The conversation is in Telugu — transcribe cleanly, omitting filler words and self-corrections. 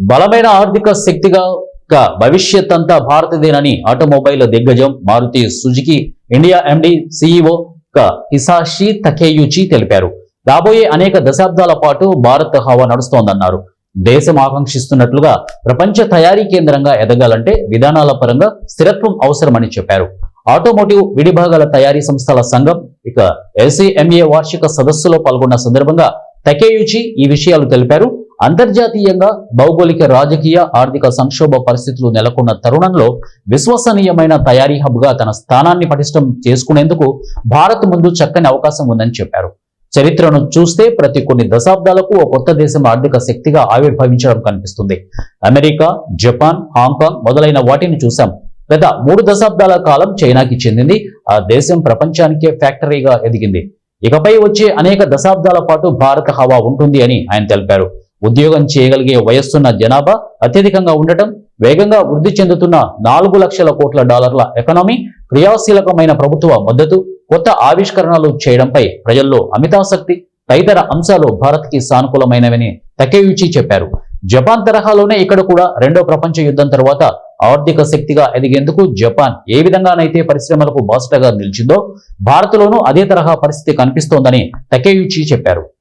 బలమైన ఆర్థిక శక్తిగా భవిష్యత్ అంతా భారతదేనని ఆటోమొబైల్ దిగ్గజం Maruti Suzuki India MD CEO Hisashi Takeuchi తెలిపారు. రాబోయే అనేక దశాబ్దాల పాటు భారత్ హవా నడుస్తోందన్నారు. దేశం ఆకాంక్షిస్తున్నట్లుగా ప్రపంచ తయారీ కేంద్రంగా ఎదగాలంటే విధానాల పరంగా స్థిరత్వం అవసరమని చెప్పారు. ఆటోమోటివ్ విడిభాగాల తయారీ సంస్థల సంఘం ఎస్సిఎంఏ వార్షిక సదస్సులో పాల్గొన్న సందర్భంగా తకేయుచి ఈ విషయాలు తెలిపారు. అంతర్జాతీయంగా భౌగోళిక రాజకీయ ఆర్థిక సంక్షోభ పరిస్థితులు నెలకొన్న తరుణంలో విశ్వసనీయమైన తయారీ హబ్గా తన స్థానాన్ని పటిష్టం చేసుకునేందుకు భారత్ ముందు చక్కని అవకాశం ఉందని చెప్పారు. చరిత్రను చూస్తే ప్రతి కొన్ని దశాబ్దాలకు ఓ కొత్త దేశం ఆర్థిక శక్తిగా ఆవిర్భవించడం కనిపిస్తుంది. అమెరికా, జపాన్, హాంకాంగ్ మొదలైన వాటిని చూశాం. గత 3 దశాబ్దాల కాలం చైనాకి చెందింది. ఆ దేశం ప్రపంచానికే ఫ్యాక్టరీగా ఎదిగింది. ఇకపై వచ్చే అనేక దశాబ్దాల పాటు భారత హవా ఉంటుంది అని ఆయన తెలిపారు. ఉద్యోగం చేయగలిగే వయస్సున్న జనాభా అత్యధికంగా ఉండటం, వేగంగా వృద్ధి చెందుతున్న 4 లక్షల కోట్ల డాలర్ల ఎకానమీ, క్రియాశీలకమైన ప్రభుత్వ మద్దతు, కొత్త ఆవిష్కరణలు చేయడంపై ప్రజల్లో అమితాసక్తి తదితర అంశాలు భారత్కి సానుకూలమైనవని తకేయుచి చెప్పారు. జపాన్ తరహాలోనే ఇక్కడ కూడా రెండో ప్రపంచ యుద్ధం తర్వాత ఆర్థిక శక్తిగా ఎదిగేందుకు జపాన్ ఏ విధంగానైతే పరిశ్రమలకు బాసటగా నిలిచిందో భారత్లోనూ అదే తరహా పరిస్థితి కనిపిస్తోందని తకేయుచి చెప్పారు.